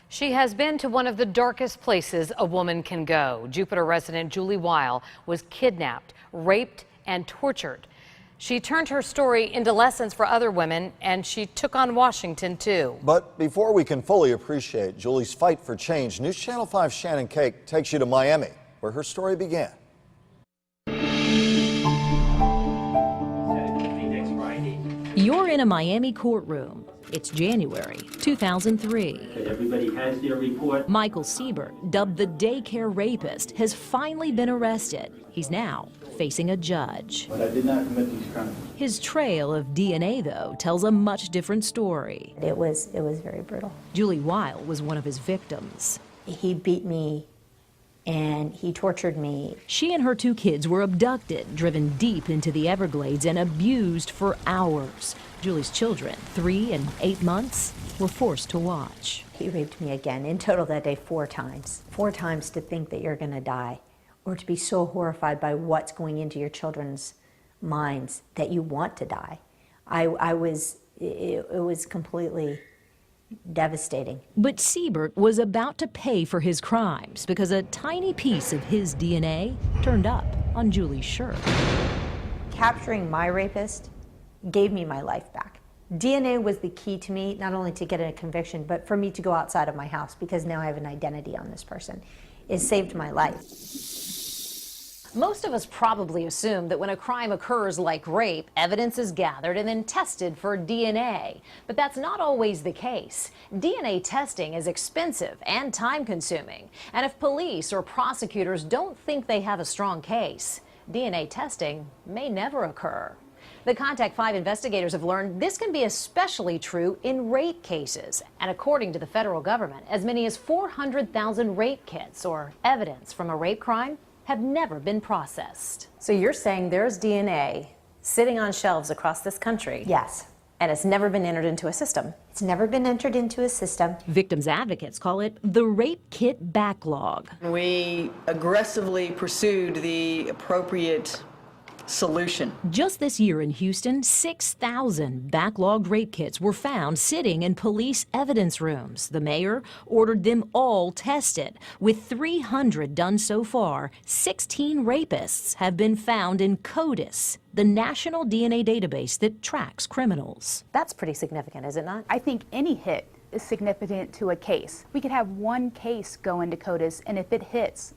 She has been to one of the darkest places a woman can go. Jupiter resident Julie Weil was kidnapped, raped, and tortured. She turned her story into lessons for other women, and she took on Washington, too. But before we can fully appreciate Julie's fight for change, News Channel 5's Shannon Cake takes you to Miami, where her story began. You're in a Miami courtroom. It's January 2003. Everybody has their report. Michael Siebert, dubbed the daycare rapist, has finally been arrested. He's now facing a judge. But I did not commit these crimes. His trail of DNA, though, tells a much different story. It was very brutal. Julie Weil was one of his victims. He beat me and he tortured me. She and her two kids were abducted, driven deep into the Everglades, and abused for hours. Julie's children, 3 and 8 months, were forced to watch. He raped me again, in total that day 4 times. 4 times to think that you're gonna die, or to be so horrified by what's going into your children's minds that you want to die. It was completely devastating. But Siebert was about to pay for his crimes because a tiny piece of his DNA turned up on Julie's shirt. Capturing my rapist gave me my life back. DNA was the key to me, not only to get a conviction, but for me to go outside of my house, because now I have an identity on this person. It saved my life. Most of us probably assume that when a crime occurs like rape, evidence is gathered and then tested for DNA. But that's not always the case. DNA testing is expensive and time-consuming. And if police or prosecutors don't think they have a strong case, DNA testing may never occur. The Contact 5 investigators have learned this can be especially true in rape cases. And according to the federal government, as many as 400,000 rape kits or evidence from a rape crime have never been processed. So you're saying there's DNA sitting on shelves across this country? Yes. And it's never been entered into a system? It's never been entered into a system. Victims advocates call it the rape kit backlog. We aggressively pursued the appropriate solution. Just this year in Houston, 6,000 backlogged rape kits were found sitting in police evidence rooms. The mayor ordered them all tested. With 300 done so far, 16 rapists have been found in CODIS, the national DNA database that tracks criminals. That's pretty significant, is it not? I think any hit is significant to a case. We could have one case go into CODIS, and if it hits,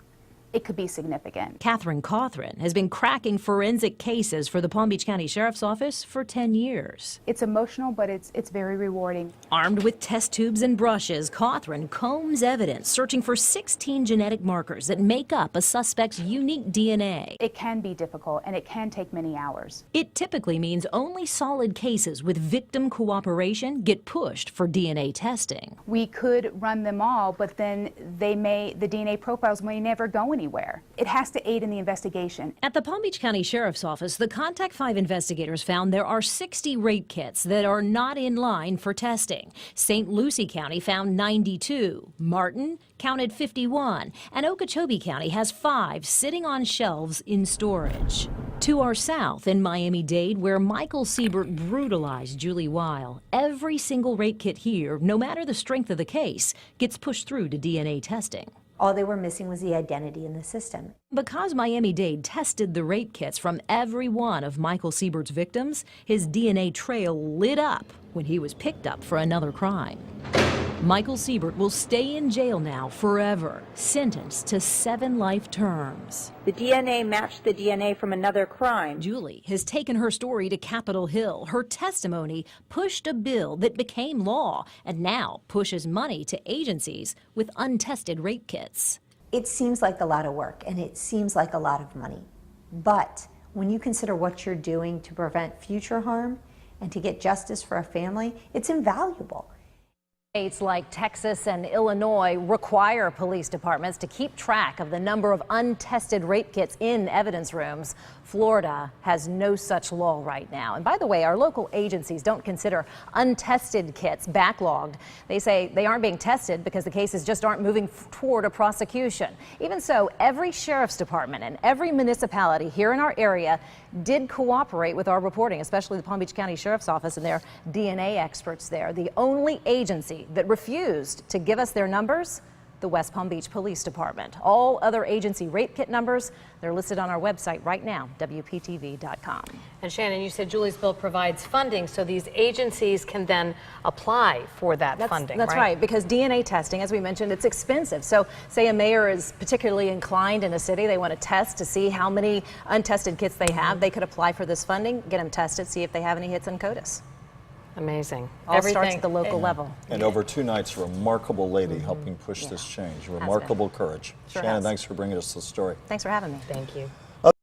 it could be significant. Catherine Cawthron has been cracking forensic cases for the Palm Beach County Sheriff's Office for 10 years. It's emotional, but it's very rewarding. Armed with test tubes and brushes, Cawthron combs evidence, searching for 16 genetic markers that make up a suspect's unique DNA. It can be difficult, and it can take many hours. It typically means only solid cases with victim cooperation get pushed for DNA testing. We could run them all, but then the DNA profiles may never go anywhere. It has to aid in the investigation. At the Palm Beach County Sheriff's Office, the Contact 5 investigators found there are 60 rape kits that are not in line for testing. St. Lucie County found 92. Martin counted 51. And Okeechobee County has 5 sitting on shelves in storage. To our south in Miami-Dade, where Michael Siebert brutalized Julie Weil, every single rape kit here, no matter the strength of the case, gets pushed through to DNA testing. All they were missing was the identity in the system. Because Miami-Dade tested the rape kits from every one of Michael Siebert's victims, his DNA trail lit up when he was picked up for another crime. Michael Siebert will stay in jail now forever, sentenced to 7 life terms. The DNA matched the DNA from another crime. Julie has taken her story to Capitol Hill. Her testimony pushed a bill that became law and now pushes money to agencies with untested rape kits. It seems like a lot of work, and it seems like a lot of money. But when you consider what you're doing to prevent future harm and to get justice for a family, it's invaluable. States like Texas and Illinois require police departments to keep track of the number of untested rape kits in evidence rooms. Florida has no such law right now. And by the way, our local agencies don't consider untested kits backlogged. They say they aren't being tested because the cases just aren't moving toward a prosecution. Even so, every sheriff's department and every municipality here in our area did cooperate with our reporting, especially the Palm Beach County Sheriff's Office and their DNA experts there. The only agency agency that refused to give us their numbers? The West Palm Beach Police Department. All other agency rape kit numbers, they're listed on our website right now, WPTV.com. And Shannon, you said Julie's bill provides funding, so these agencies can then apply for that funding, That's right, because DNA testing, as we mentioned, it's expensive. So say a mayor is particularly inclined in a city, they want to test to see how many untested kits they have. They could apply for this funding, get them tested, see if they have any hits on CODIS. Amazing. All starts at the local level. And over 2 nights, a remarkable lady helping push this change. Remarkable courage. Sure Shannon, has. thanks for bringing us the story. Thanks for having me. Thank you.